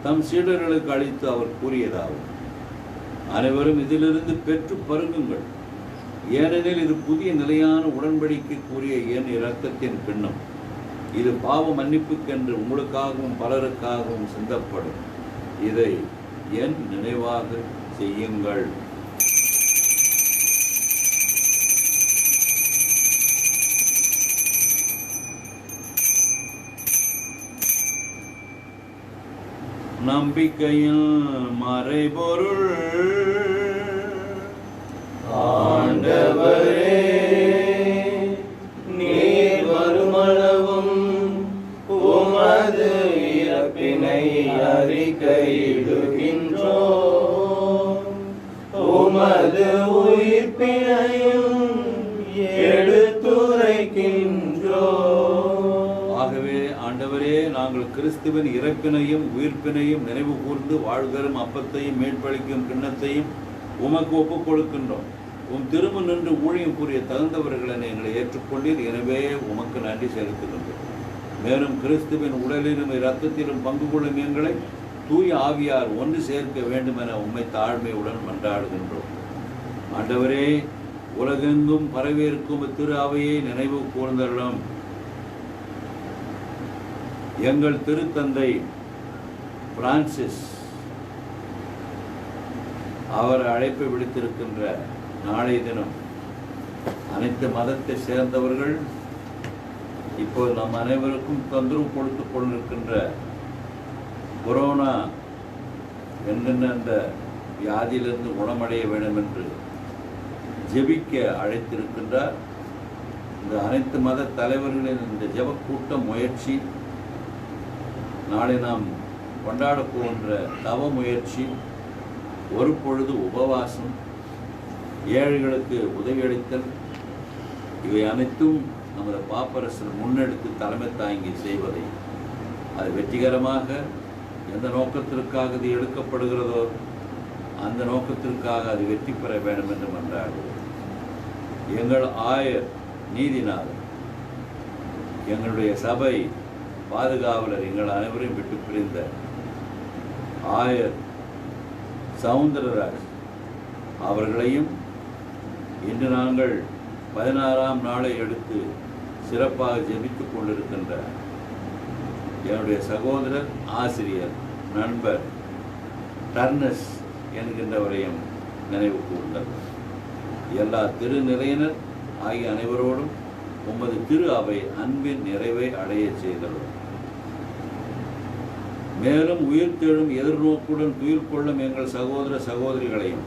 தம் சீடர்களுக்கு அளித்து அவர் கூறியதாகும், அனைவரும் இதிலிருந்து பெற்று பருங்குங்கள், ஏனெனில் இது புதிய நிலையான உடன்படிக்கை கூறிய என் இரத்தத்தின் கிண்ணம். இது பாவ மன்னிப்புக்கென்று உங்களுக்காகவும் பலருக்காகவும் சிந்தப்படும். இதை என் நினைவாக செய்யுங்கள். நம்பிக்கையில் மறைபொருள் ஆண்டவரே, நீர் வருமளவும் உமது இறப்பினை அறிக்கையிடுகின்றோம், உமது உயிர்ப்பினையும் எடுத்துரைக்கின்றோம். ஆகவே ஆண்டவரே, நாங்கள் கிறிஸ்துவின் இறப்பினையும் உயிர்ப்பினையும் நினைவு கூர்ந்து வாழ்தரும் அப்பத்தையும் மீட்பளிக்கும் கிண்ணத்தையும் உமக்கு ஒப்புக் கொடுக்கின்றோம். உம் திரும்ப நின்று ஊழியம் புரிய தகுந்தவர்கள் என எங்களை ஏற்றுக்கொண்டீர். எனவே உமக்கு நன்றி செலுத்துகின்றோம். மேலும் கிறிஸ்துவின் உடலிலும் இரத்தத்திலும் பங்கு கொள்ளும் எங்களை தூய ஆவியார் ஒன்று சேர்க்க வேண்டும் என உம்மை தாழ்மையுடன் மன்றாடுகின்றோம். ஆண்டவரே, உலகெங்கும் பரவியிருக்கும் திரு அவையை நினைவு கூர்ந்தருளும். எங்கள் திருத்தந்தை பிரான்சிஸ் அவர் அழைப்பு விடுத்திருக்கின்ற நாளைய தினம் அனைத்து மதத்தை சேர்ந்தவர்கள் இப்போது நம் அனைவருக்கும் தொந்தரவு கொடுத்து கொண்டிருக்கின்ற கொரோனா என்கின்ற அந்த வியாதியிலிருந்து குணமடைய வேண்டும் என்று ஜெபிக்க அழைத்திருக்கின்றார். இந்த அனைத்து மத தலைவர்களின் இந்த ஜெப கூட்டம் முயற்சி, நாளை நாம் கொண்டாட போகின்ற தவ முயற்சி, ஒரு பொழுது உபவாசம், ஏழைகளுக்கு உதவியளித்தல், இவை அனைத்தும் நமது பாப்பரசர் முன்னெடுத்து தலைமை தாங்கி செய்வதை அது வெற்றிகரமாக எந்த நோக்கத்திற்காக இது எடுக்கப்படுகிறதோ அந்த நோக்கத்திற்காக அது வெற்றி பெற வேண்டும் என்று மன்றாடுவோம். எங்கள் ஆயர் நீதிநாதர், எங்களுடைய சபை பாதுகாவலர், எங்கள் அனைவரையும் விட்டு பிரிந்த ஆயர் சவுந்தரராஜ் அவர்களையும் இன்று நாங்கள் 16ஆம் நாளை எடுத்து சிறப்பாக ஜெபித்துக் கொண்டிருக்கின்ற என்னுடைய சகோதரர், ஆசிரியர், நண்பர் டர்னஸ் என்கின்றவரையும் நினைவு கூர்ந்தார். எல்லா திருநிலையினர் ஆகிய அனைவரோடும் உமது திரு அவை அன்பின் நிறைவை அடைய செய்தவர். மேலும் உயிர்த்தெழும் எதிர்நோக்குடன் துயில் கொள்ளும் எங்கள் சகோதர சகோதரிகளையும்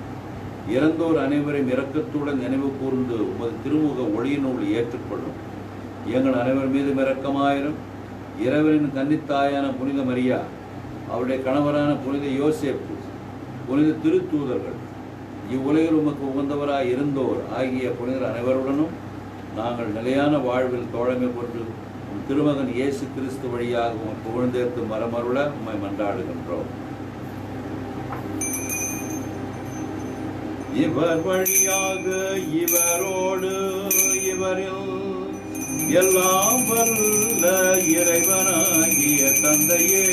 இறந்தோர் அனைவரையும் இரக்கத்துடன் நினைவு கூர்ந்து உமது திருமுக ஒளியினுள் ஏற்றுக்கொள்ளும். எங்கள் அனைவர் மீது இரக்கமாயிரும். இறைவனின் கன்னித்தாயான புனித மரியா, அவருடைய கணவரான புனித யோசேப்பு, புனித திருத்தூதர்கள், இவ்வுலகில் உமக்கு உகந்தவராய் இருந்தோர் ஆகிய புனிதர் அனைவருடனும் நாங்கள் நிலையான வாழ்வில் தோழமை கொண்டு உம் திருமகன் இயேசு கிறிஸ்து வழியாக உம் புகழ்ந்தேர்த்து மரமருள உம்மை மன்றாடுகின்றோம். இவர் வழியாக இவரோடு இவரில் எல்லாம் வல்ல இறைவனாகிய தந்தையே,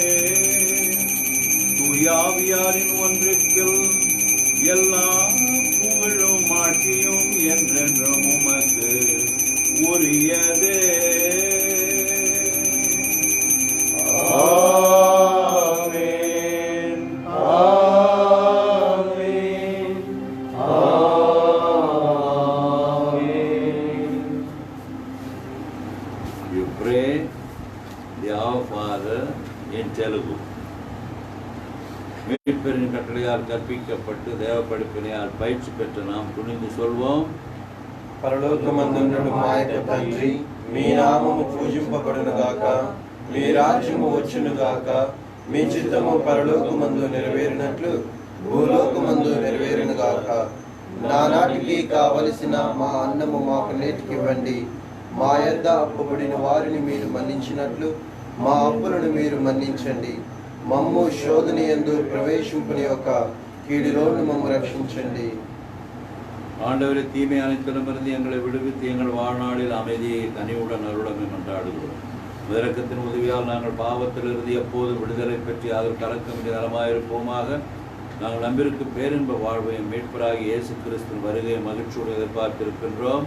தூயாவியாரின் ஒன்றிற்கில் எல்லா புகழும் ஆட்சியும் என்றென்றும் உமக்கு உரியதே. ஆமென், ஆமென், ஆமென். You pray the Our Father in Telugu. மீட்பெரின் கட்டளையால் கற்பிக்கப்பட்டு தேவ படிப்பினையால் பயிற்சி பெற்ற நாம் துணிந்து சொல்வோம். పరలోకమందున్న మా యొక్క తండ్రి, మీ నామము పూజింపబడునుగాక, మీ రాజ్యము వచ్చునుగాక, మీ చిత్తము పరలోకమందు నెరవేరినట్లు భూలోకమందు నెరవేరునుగాక. నానాటికి కావలసిన మా అన్నము మాకు నేటికివ్వండి. మా యొద్ద అప్పుబడిన వారిని మీరు మన్నించినట్లు మా అప్పులను మీరు మన్నించండి. మమ్ము శోధన యందు ప్రవేశింపుని యొక్క కీడులోను మమ్ము రక్షించండి. ஆண்டவரே, தீமை அனைத்திடமிருந்து எங்களை விடுவித்து எங்கள் வாழ்நாளில் அமைதியை கனிவுடன் அருளமை மன்றாடுகிறோம். இரக்கத்தின் உதவியால் நாங்கள் பாவத்திலிருந்து எப்போதும் விடுதலை பெற்று அதில் கலக்கமின்றி நலமாயிருப்போமாக. நாங்கள் நம்பியிருக்கும் பேரின்ப வாழ்வையும் மீட்பராகி இயேசு கிறிஸ்துவின் வருகையை மகிழ்ச்சியோடு எதிர்பார்த்திருக்கின்றோம்.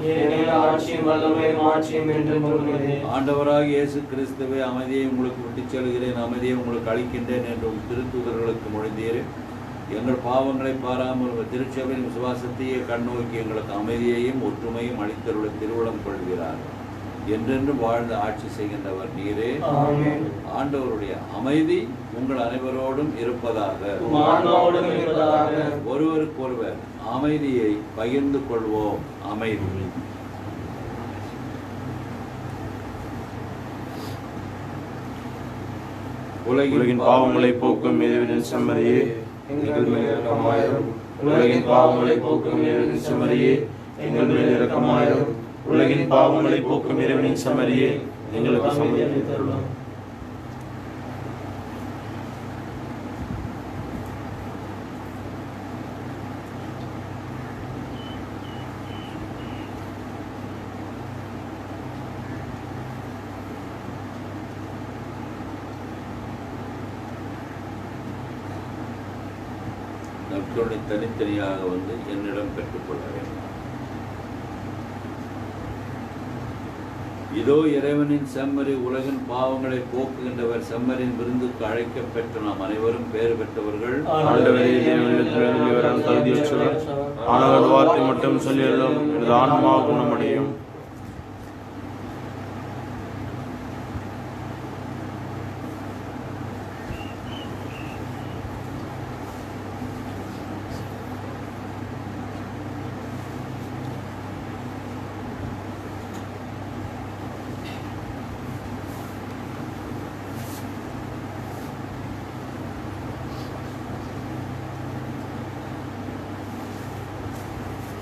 ஆண்டவராக இயேசு கிறிஸ்துவை அமைதியை உங்களுக்கு விட்டுச் செல்கிறேன், அமைதியை உங்களுக்கு அளிக்கின்றேன் என்று திருத்தூதர்களுக்கு மொழிந்தீரே. எங்கள் பாவங்களை பாராமல் திருச்சபையின் விசுவாசத்தையே கண்ணோக்கி எங்களுக்கு அமைதியையும் ஒற்றுமையும் அளித்தருள திருவுளம் கொள்கிறார். என்றென்று வாழ்ந்து ஆட்சி செய்கின்றவர் நீரே. ஆமென். ஆண்டவருடைய அமைதி உங்கள் அனைவரோடும் இருப்பதாக. உம் ஆன்மாவோடும் இருப்பதாக. ஒருவருக்கொருவர் அமைதியை பகிர்ந்து கொள்வோம். அமைதி. உலகின் பாவங்களை போக்கும் இறைவனின் செம்மறியே எங்கள் மேல் இரக்கமாயிரும். உலகின் பாவங்களை போக்கும் இறைவனின் செம்மறியே எங்கள் மேல் இரக்கமாயிரும். உலகின் பாவங்களை போக்கும் இறைவனின் செம்மறியே எங்களுக்கு சம்மதியை தருளும். நற்கருணை தனித்தனியாக வந்து என்னிடம் பெற்றுக்கொள்ள வேண்டும். இதோ இறைவனின் செம்மறி, உலகின் பாவங்களை போக்குகின்றவர். செம்மறியின் விருந்துக்கு அழைக்கப்பெற்ற நாம் அனைவரும் பேறு பெற்றவர்கள். ஆண்டவரே, தேவனிடத்திலிருந்து இவரால் தகுதியற்றவர். ஆனால் ஒரு வார்த்தை மட்டும் சொல்லியுள்ளோம், எனது ஆன்மா குணமடையும்.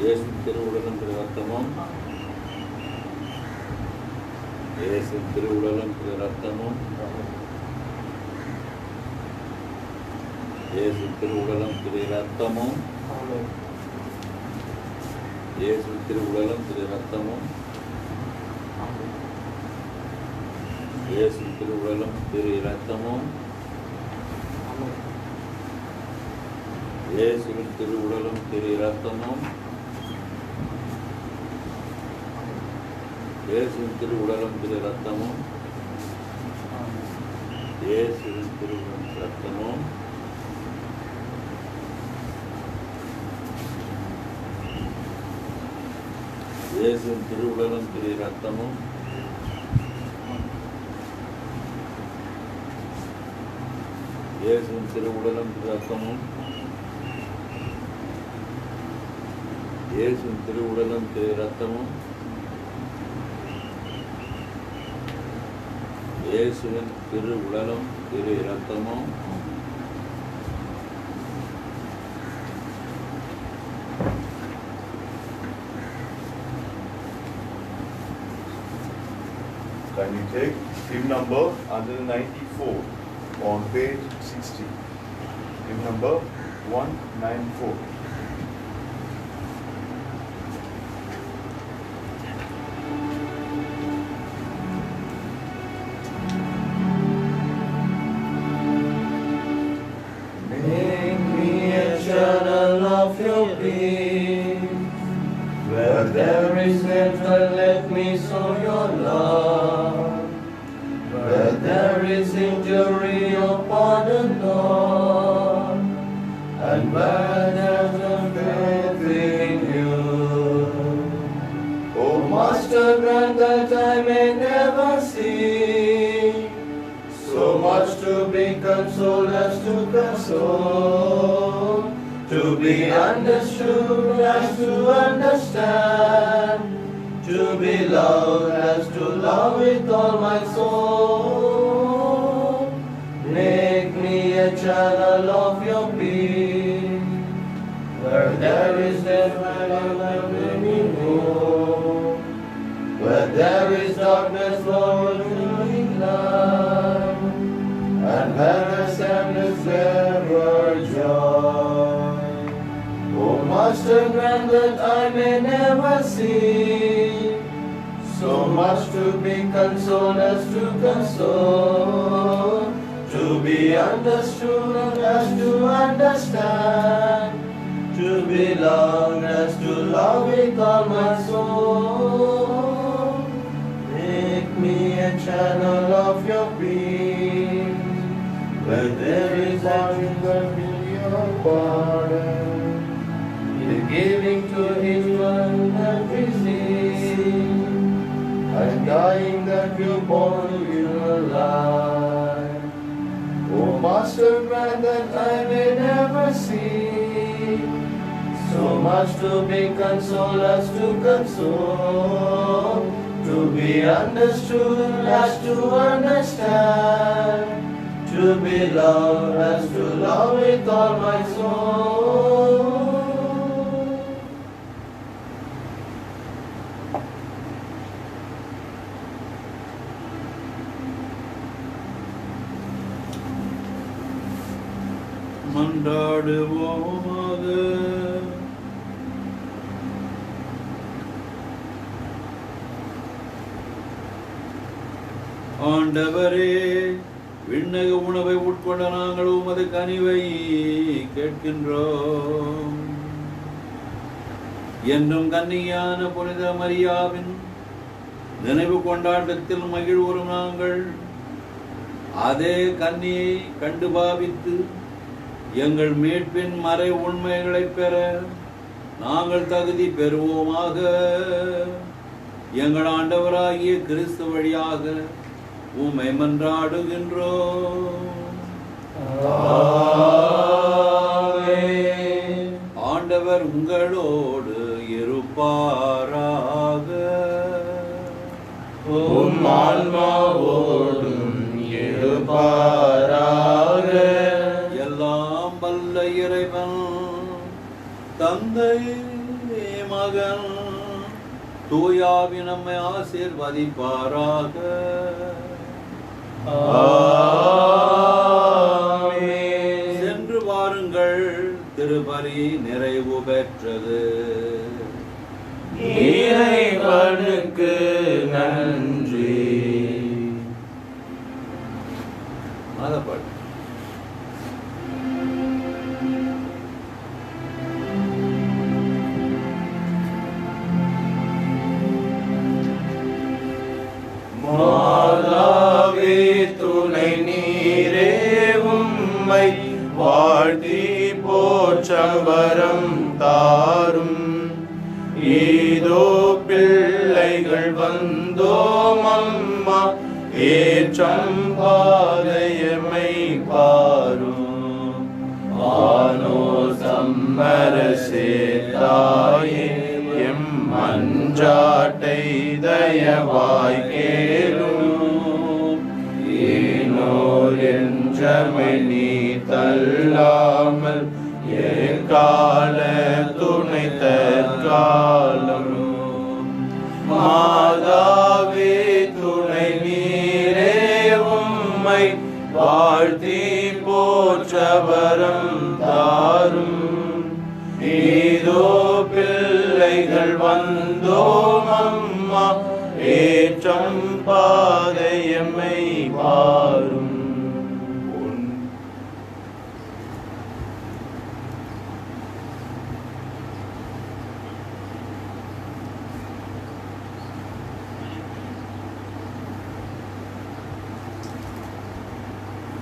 இயேசுவின் திருவுடலும் திரு ரத்தமும், இயேசுவின் திருவுடலும் திரு ரத்தமும், இயேசுவின் திருவுடலும் திரு ரத்தமும், இயேசுவின் திருவுடலும் திரு ரத்தமும், இயேசுவின் திருவுடலும் திரு ரத்தமும், இயேசுவின் திருவுடலும் திரு ரத்தமும், இயேசுவின் திருவுடலும் திரு ரத்தமும், இயேசுவின் திருவுடலும் ரத்தமும், இயேசுவின் திருவுடலும் திரு ரத்தமும், இயேசுவின் திருவுடலும் திரு ரத்தமும், இயேசுவின் திருவுடலும் திரு ரத்தமும், இயேசுவின் திருவுடலும் திரு ரத்தமும், Can you take hymn number 194 on page 60? Hymn number 194. Make me a channel of your peace. Where there is hatred, let me sow your love. Where there is injury, your pardon, Lord. And where there's no faith in you, O Master, grant that I may never see so much to be consoled as to console, to be understood as to understand, to be loved as to love with all my soul. Make me a channel of your peace, where there is death and living hope, where there is darkness, Lord, you light. And where the sadness ever joy. O Master, grant that I may never see so much to be consoled as to console, to be understood as to understand, to be loved as to love with all my soul. Make me a channel of your peace, where there is anger in your pardon, in giving to his one that receives, and dying that you born in our life. O Master, grant that I may never see so much to be consoled as to console, to be understood as to understand, to be loved as to love with all my soul. மன்றாடுவோமாக. ஆண்டவரே, விண்ணக உணவை உட்கொண்ட நாங்கள் உமது கனிவை கேட்கின்றோம். என்றும் கன்னியான புனித மரியாவின் நினைவு கொண்டாட்டத்தில் மகிழ்வுறும் நாங்கள் அதே கன்னியை கண்டு பாவித்து எங்கள் மீட்பின் மறை உண்மைகளை பெற நாங்கள் தகுதி பெறுவோமாக. எங்கள் ஆண்டவராகிய கிறிஸ்து வழியாக உம்மை மன்றாடுகின்றோம். ஆண்டவர் உங்களோடு இருப்பாராக. உம் ஆன்மாவோடும் இருப்பாராக. எல்லாம் வல்ல இறைவன் தந்தை மகன் தூயாவி நம்மை ஆசீர்வதிப்பாராக. சென்று வாருங்கள், திருப்பலி நிறைவு பெற்றது. இறைவனுக்கு நன்றி. மாதப்பாட்டு. மாதாவே துணை நீரே உம்மை வாழ்த்தி போற்றவரம் தாரும். இதோ பிள்ளைகள் வந்தோம் அம்மா, ஏற்றம் பாதையமை பாரும். ஆனோ சம்மர சேத்தாயே எம் மன்றாட்டை தயவாய் கேளும். ஏனோர் என்றமை நீ தள்ளாமல் ஏற்கால துணை தற்காலம். மாதாவே துணை நீரே உம்மை வாழ்த்தி போற்றவரம் தாரும். இதோ பிள்ளைகள் வந்தோம் அம்மா, ஏற்றம் பாதையமை பாரும்.